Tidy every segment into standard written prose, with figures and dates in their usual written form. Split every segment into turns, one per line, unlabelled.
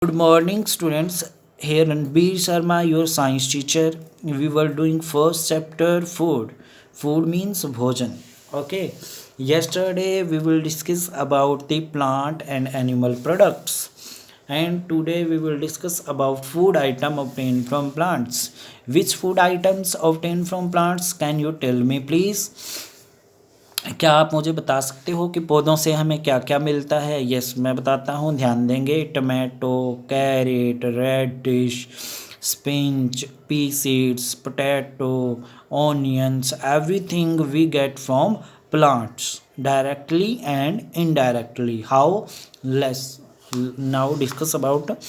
Good morning, students. Here Ranbir Sharma, your science teacher. We were doing first chapter food. Food means bhojan. Okay. Yesterday we will discuss about the plant and animal products. And today we will discuss about food item obtained from plants. Which food items obtained from plants? Can you tell me please? क्या आप मुझे बता सकते हो कि पौधों से हमें क्या क्या मिलता है? यस, मैं बताता हूँ, ध्यान देंगे। Tomato, carrot, radish, spinach, pea seeds, potato, onions, everything we get from plants directly and indirectly. How? Let's now discuss about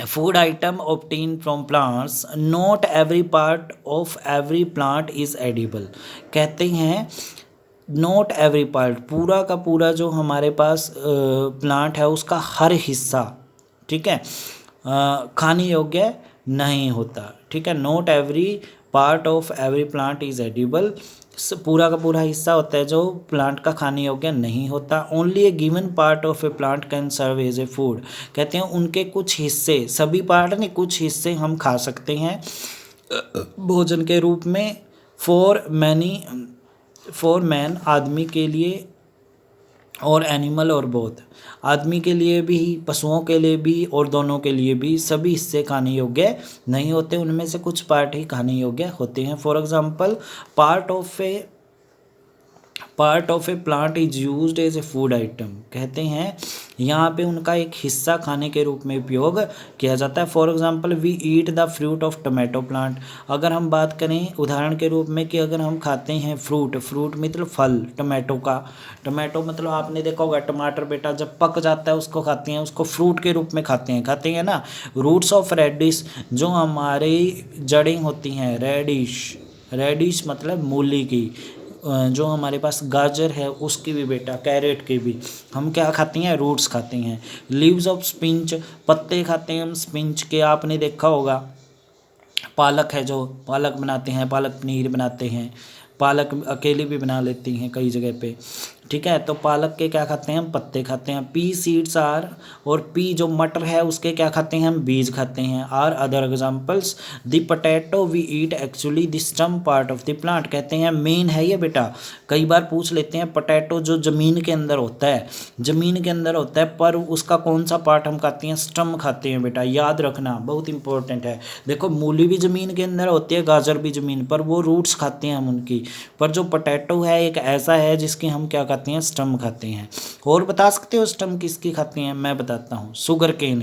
food item obtained from plants. Not every part of every plant is edible. कहते हैं not every part, पूरा का पूरा जो हमारे पास plant है उसका हर हिस्सा, ठीक है, खाने योग्य नहीं होता। ठीक है, not every part of every plant is edible. पूरा का पूरा हिस्सा होता है जो प्लांट का खाने योग्य नहीं होता। Only a given part of a plant can serve as a food. कहते हैं उनके कुछ हिस्से, सभी पार्ट नहीं, कुछ हिस्से हम खा सकते हैं भोजन के रूप में। फॉर मैन, आदमी के लिए, और एनिमल और बोथ, आदमी के लिए भी, पशुओं के लिए भी और दोनों के लिए भी सभी हिस्से खाने योग्य नहीं होते। उनमें से कुछ पार्ट ही खाने योग्य होते हैं। For example, part of a plant is used as a food item. कहते हैं यहाँ पे उनका एक हिस्सा खाने के रूप में उपयोग किया जाता है। For example, we eat the fruit of tomato plant. अगर हम बात करें उदाहरण के रूप में कि अगर हम खाते हैं फ्रूट मतलब फल टमाटो का, टमाटो मतलब आपने देखा होगा टमाटर बेटा जब पक जाता है उसको खाते हैं, उसको फ्रूट के रूप में खाते हैं ना। रूट्स ऑफ रेडिश, जो हमारी जड़ें होती हैं, रेडिश मतलब मूली की, जो हमारे पास गाजर है उसकी भी बेटा, कैरेट की भी हम क्या खाते हैं, रूट्स खाते हैं। लीव्स ऑफ स्पिंच, पत्ते खाते हैं हम स्पिंच के। आपने देखा होगा पालक है, जो पालक बनाते हैं, पालक पनीर बनाते हैं, पालक अकेली भी बना लेती हैं कई जगह पे। ठीक है, तो पालक के क्या खाते हैं हम, पत्ते खाते हैं। पी सीड्स आर, और पी जो मटर है उसके क्या खाते हैं हम, बीज खाते हैं। Are other examples. The potato we eat actually the stem part of the plant. कहते हैं मेन है ये बेटा, कई बार पूछ लेते हैं। पोटैटो जो ज़मीन के अंदर होता है, ज़मीन के अंदर होता है, पर उसका कौन सा पार्ट हम खाते हैं, स्टम खाते हैं बेटा, याद रखना, बहुत इंपॉर्टेंट है। देखो मूली भी ज़मीन के अंदर होती है, गाजर भी ज़मीन पर, वो रूट्स खाते हैं हम उनकी, पर जो पोटैटो है एक ऐसा है जिसकी हम क्या खाते हैं, स्टम खाते हैं। और बता सकते हो स्टम किसकी खाते हैं? मैं बताता हूँ, शुगर केन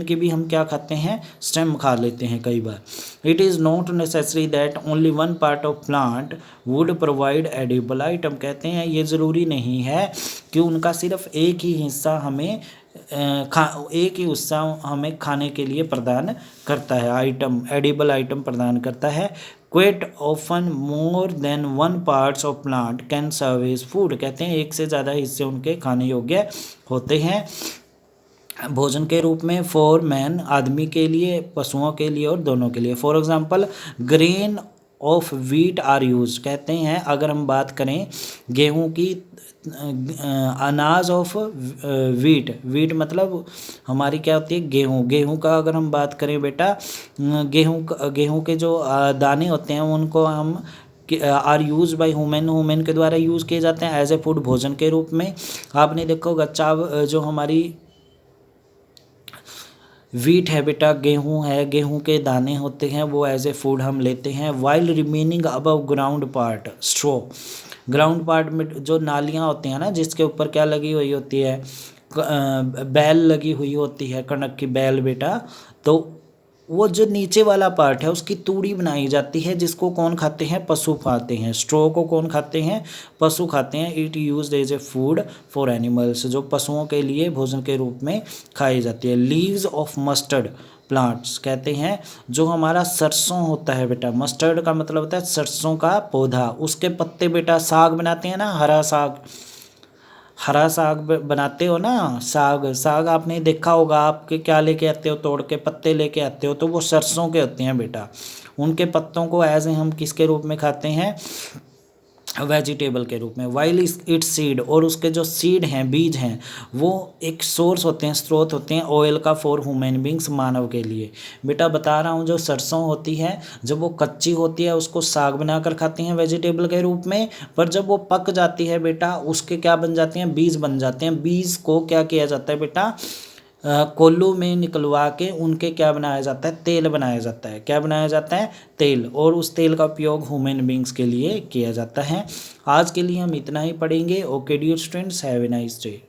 की भी हम क्या खाते हैं, स्टेम खा लेते हैं कई बार। It is not necessary that only one part of plant would provide edible item. कहते हैं ये ज़रूरी नहीं है कि उनका सिर्फ एक ही हिस्सा हमें खाने के लिए प्रदान करता है, आइटम, एडिबल आइटम प्रदान करता है। Quite often more than one parts of plant can serve as food. कहते हैं एक से ज़्यादा हिस्से उनके खाने योग्य होते हैं भोजन के रूप में। फॉर मैन, आदमी के लिए, पशुओं के लिए और दोनों के लिए। For example, grain of wheat are use. कहते हैं अगर हम बात करें गेहूं की, अनाज ऑफ वीट मतलब हमारी क्या होती है, गेहूं का अगर हम बात करें बेटा, गेहूं के जो दाने होते हैं उनको हम आर यूज बाई हुमेन के द्वारा यूज़ किए जाते हैं एज ए फूड, भोजन के रूप में। आपने देखो जो हमारी वीट है बेटा, गेहूं है, गेहूं के दाने होते हैं, वो एज ए फूड हम लेते हैं। While remaining above ground part straw. Ground part में जो नालियां होती हैं ना, जिसके ऊपर क्या लगी हुई होती है, बैल लगी हुई होती है, कणक की बैल बेटा, तो वो जो नीचे वाला पार्ट है उसकी तूड़ी बनाई जाती है, जिसको कौन खाते हैं, पशु खाते हैं। स्ट्रो को कौन खाते हैं, पशु खाते हैं। It used as a food for animals, जो पशुओं के लिए भोजन के रूप में खाई जाती है। लीव्स ऑफ मस्टर्ड प्लांट्स, कहते हैं जो हमारा सरसों होता है बेटा, मस्टर्ड का मतलब होता है सरसों का पौधा, उसके पत्ते बेटा, साग बनाते हैं ना, हरा साग बनाते हो ना, साग आपने देखा होगा। आपके क्या लेके आते हो, तोड़ के पत्ते लेके आते हो, तो वो सरसों के होते हैं बेटा। उनके पत्तों को एज हम किसके रूप में खाते हैं, वेजिटेबल के रूप में, वाइल इट्स सीड, और उसके जो सीड हैं, बीज हैं, वो एक सोर्स होते हैं, स्रोत होते हैं ऑयल का फॉर ह्यूमन बींग्स, मानव के लिए। बेटा बता रहा हूँ, जो सरसों होती है जब वो कच्ची होती है उसको साग बनाकर खाते हैं वेजिटेबल के रूप में, पर जब वो पक जाती है बेटा उसके क्या बन जाते हैं, बीज बन जाते हैं। बीज को क्या किया जाता है बेटा, कोल्लू में निकलवा के उनके क्या बनाया जाता है, तेल बनाया जाता है। क्या बनाया जाता है, तेल, और उस तेल का उपयोग ह्यूमन बींग्स के लिए किया जाता है। आज के लिए हम इतना ही पढ़ेंगे। Okay dear students, have a nice day.